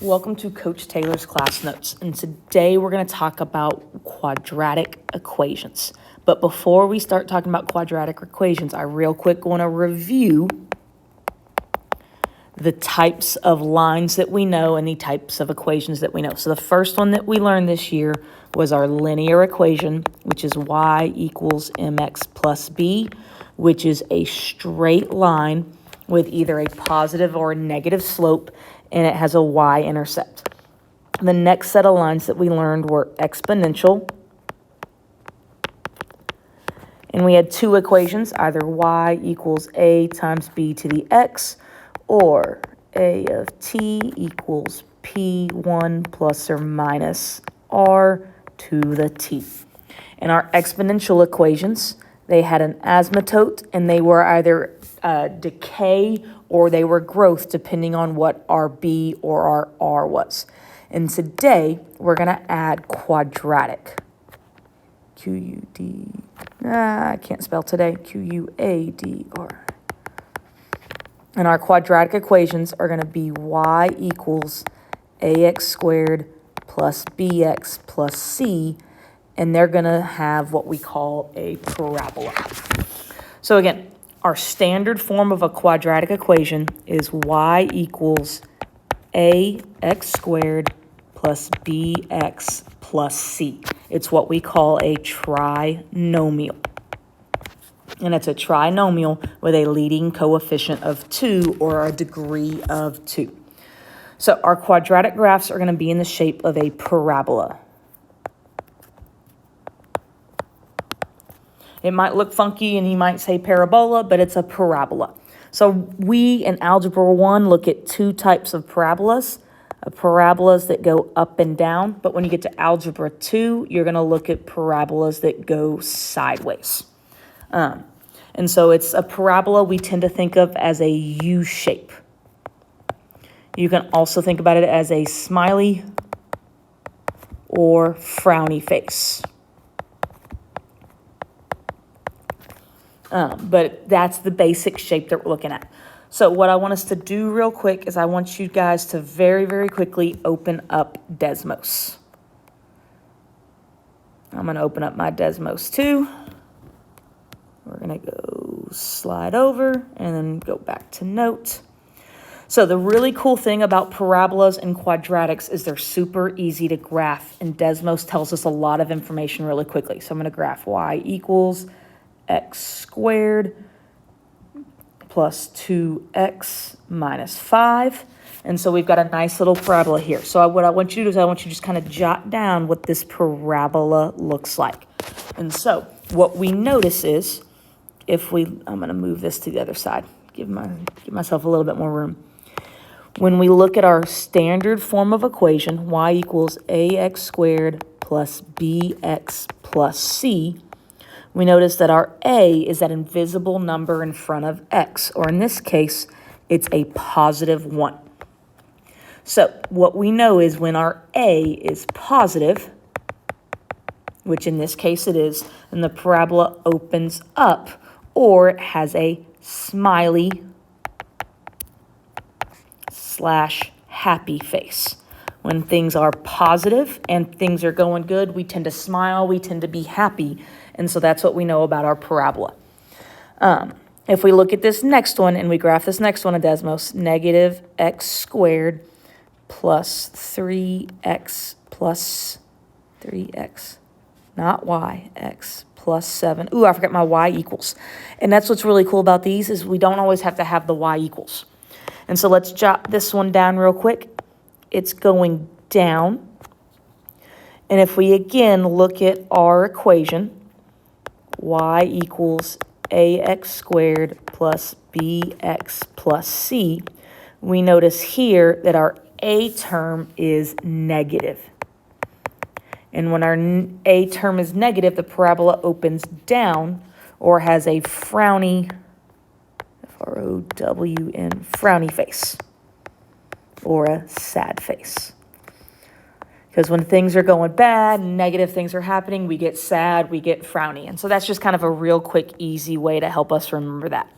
Welcome to Coach Taylor's Class Notes, and today we're going to talk about quadratic equations. But before we start talking about quadratic equations, I real quick want to review the types of lines that we know and the types of equations that we know. So the first one that we learned this year was our linear equation, which is y equals mx plus b, which is a straight line with either a positive or a negative slope, and it has a y-intercept. The next set of lines that we learned were exponential, and we had two equations, either y equals a times b to the x, or a of t equals p1 plus or minus r to the t. In our exponential equations, they had an asymptote, and they were either decay or they were growth, depending on what our b or our r was. And today, we're going to add quadratic. Q-U-D, I can't spell today, Q-U-A-D-R. And our quadratic equations are going to be y equals ax squared plus bx plus c, and they're going to have what we call a parabola. So again, our standard form of a quadratic equation is y equals ax squared plus bx plus c. It's what we call a trinomial. And it's a trinomial with a leading coefficient of 2 or a degree of 2. So our quadratic graphs are going to be in the shape of a parabola. It might look funky and you might say parabola, but it's a parabola. So we in Algebra 1 look at two types of parabolas. Parabolas that go up and down, but when you get to Algebra 2, you're going to look at parabolas that go sideways. And so it's a parabola we tend to think of as a U shape. You can also think about it as a smiley or frowny face. But that's the basic shape that we're looking at. So what I want us to do real quick is I want you guys to very, very quickly open up Desmos. I'm going to open up my Desmos 2. We're going to go slide over and then go back to note. So the really cool thing about parabolas and quadratics is they're super easy to graph, and Desmos tells us a lot of information really quickly. So I'm going to graph y equals x squared plus 2x minus 5. And so we've got a nice little parabola here. So what I want you to do is I want you to just kind of jot down what this parabola looks like. And so what we notice is, I'm going to move this to the other side, give myself a little bit more room. When we look at our standard form of equation, y equals ax squared plus bx plus c, we notice that our a is that invisible number in front of x, or in this case, it's a positive 1. So what we know is when our a is positive, which in this case it is, and the parabola opens up, or it has a smiley / happy face. When things are positive and things are going good, we tend to smile, we tend to be happy, and so that's what we know about our parabola. If we look at this next one and we graph this next one at Desmos, negative x squared plus 3x plus 3x, not y, x plus 7. Ooh, I forgot my y equals. And that's what's really cool about these is we don't always have to have the y equals. And so let's jot this one down real quick. It's going down. And if we again look at our equation, y equals ax squared plus bx plus c, we notice here that our a term is negative. And when our a term is negative, the parabola opens down or has a frowny, F-R-O-W-N, frowny face or a sad face. Because when things are going bad, negative things are happening, we get sad, we get frowny. And so that's just kind of a real quick, easy way to help us remember that.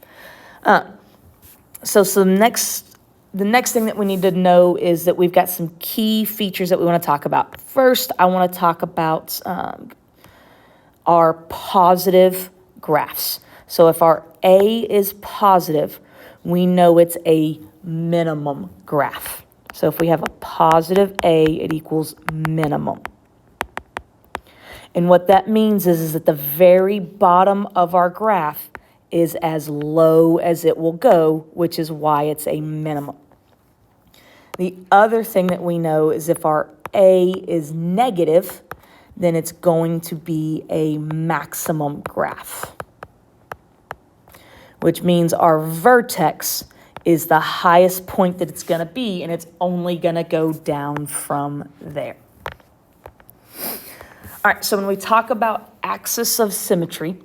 So next the next thing that we need to know is that we've got some key features that we want to talk about. First, I want to talk about our positive graphs. So if our A is positive, we know it's a minimum graph. So if we have a positive A, it equals minimum. And what that means is that the very bottom of our graph is as low as it will go, which is why it's a minimum. The other thing that we know is if our A is negative, then it's going to be a maximum graph, which means our vertex is the highest point that it's going to be, and it's only going to go down from there. All right, so when we talk about axis of symmetry,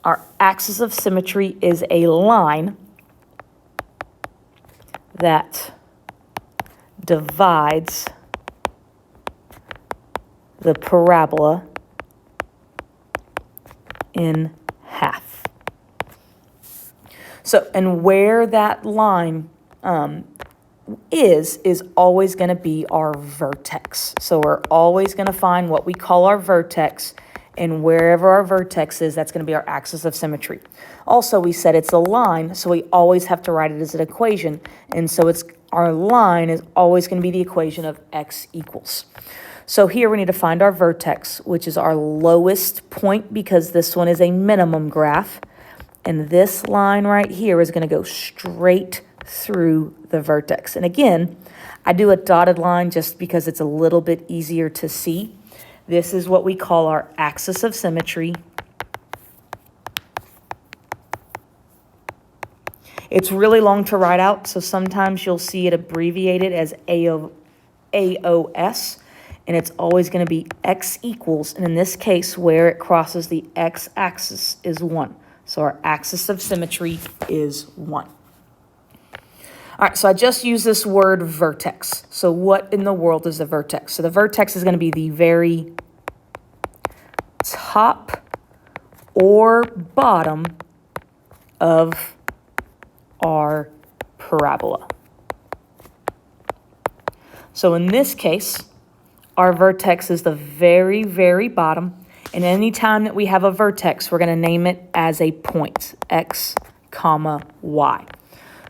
our axis of symmetry is a line that divides the parabola in half. So, and where that line is always going to be our vertex. So we're always going to find what we call our vertex, and wherever our vertex is, that's going to be our axis of symmetry. Also, we said it's a line, so we always have to write it as an equation. And so our line is always going to be the equation of x equals. So here we need to find our vertex, which is our lowest point because this one is a minimum graph. And this line right here is going to go straight through the vertex. And again, I do a dotted line just because it's a little bit easier to see. This is what we call our axis of symmetry. It's really long to write out, so sometimes you'll see it abbreviated as AOS, and it's always going to be x equals, and in this case, where it crosses the x-axis is 1. So our axis of symmetry is 1. All right, so I just used this word vertex. So what in the world is a vertex? So the vertex is going to be the very top or bottom of our parabola. So in this case, our vertex is the very, very bottom. And any time that we have a vertex, we're going to name it as a point, x, comma, y.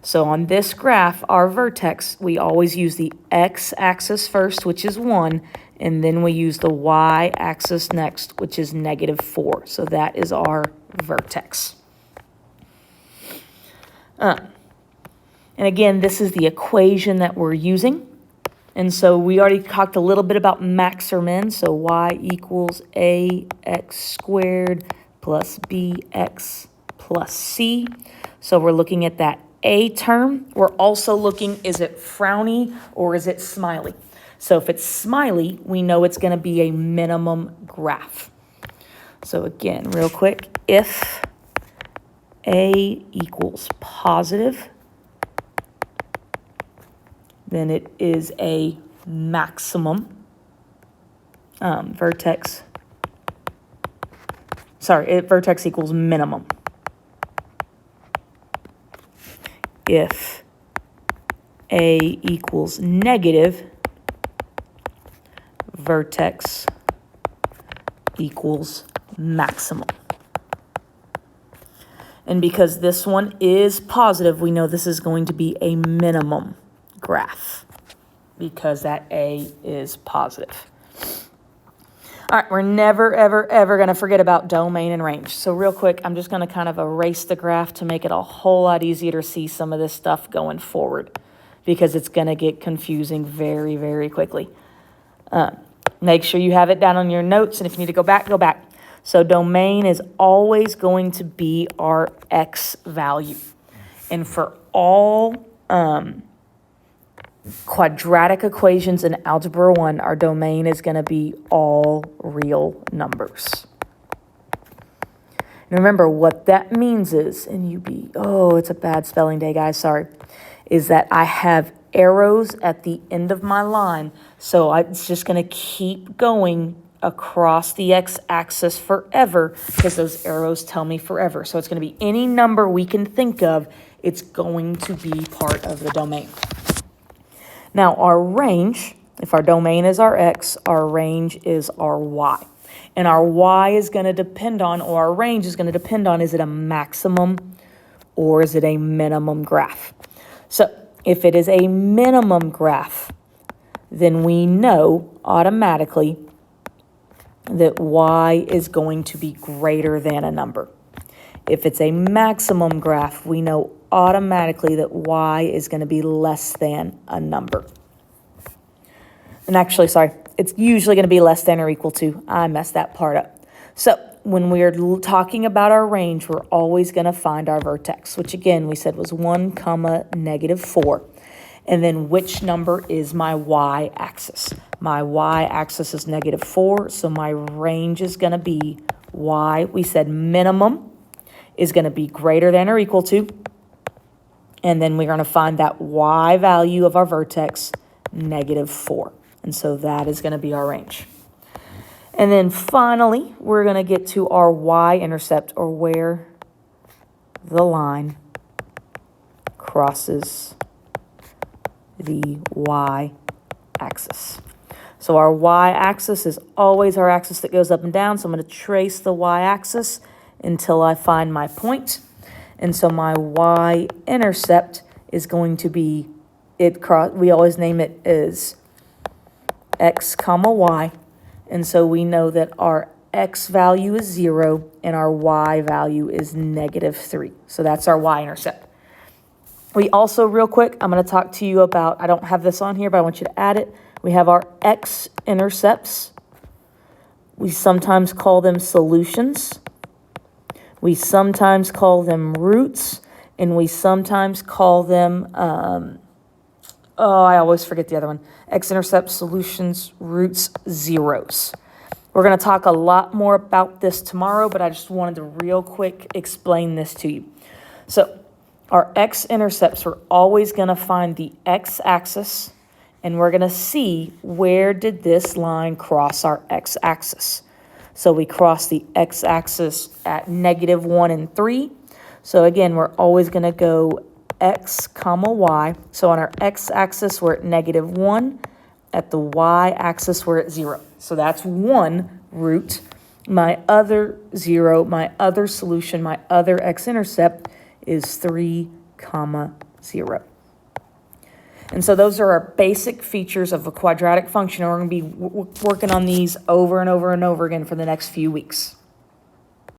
So on this graph, our vertex, we always use the x-axis first, which is 1, and then we use the y-axis next, which is -4. So that is our vertex. And again, this is the equation that we're using. And so we already talked a little bit about max or min. So y equals ax squared plus bx plus c. So we're looking at that a term. We're also looking, is it frowny or is it smiley? So if it's smiley, we know it's going to be a minimum graph. So again, real quick, if a equals positive, then it is a maximum vertex. Vertex equals minimum. If a equals negative, vertex equals maximum. And because this one is positive, we know this is going to be a minimum graph because that A is positive. All right, we're never, ever, ever going to forget about domain and range. So real quick, I'm just going to kind of erase the graph to make it a whole lot easier to see some of this stuff going forward because it's going to get confusing very, very quickly. Make sure you have it down on your notes, and if you need to go back, go back. So domain is always going to be our x value. And for all quadratic equations in Algebra 1, our domain is going to be all real numbers. And remember, what that means is, it's a bad spelling day, guys, sorry, is that I have arrows at the end of my line, so it's just going to keep going across the x-axis forever because those arrows tell me forever. So it's going to be any number we can think of, it's going to be part of the domain. Now our range, if our domain is our x, our range is our y. And our y is going to depend on, or our range is going to depend on, is it a maximum or is it a minimum graph? So if it is a minimum graph, then we know automatically that y is going to be greater than a number. If it's a maximum graph, we know automatically that y is going to be less than a number. And actually, sorry, it's usually going to be less than or equal to. I messed that part up. So when we're talking about our range, we're always going to find our vertex, which again, we said was 1, -4. And then which number is my y-axis? My y-axis is -4, so my range is going to be y. We said minimum is going to be greater than or equal to. And then we're going to find that y value of our vertex, -4. And so that is going to be our range. And then finally, we're going to get to our y-intercept, or where the line crosses the y-axis. So our y-axis is always our axis that goes up and down. So I'm going to trace the y-axis until I find my point. And so my y-intercept is going to be, we always name it as x, y. And so we know that our x value is 0 and our y value is -3. So that's our y-intercept. We also, real quick, I'm going to talk to you about, I don't have this on here, but I want you to add it. We have our x-intercepts. We sometimes call them solutions. We sometimes call them roots. And we sometimes call them, I always forget the other one. X-intercepts, solutions, roots, zeros. We're going to talk a lot more about this tomorrow, but I just wanted to real quick explain this to you. So our x-intercepts, we're always going to find the x-axis, and we're going to see where did this line cross our x-axis. So we cross the x-axis at -1 and 3. So again, we're always going to go x, y. So on our x-axis, we're at -1. At the y-axis, we're at 0. So that's one root. My other 0, my other solution, my other x-intercept is 3, 0. And so those are our basic features of a quadratic function. And we're going to be working on these over and over and over again for the next few weeks.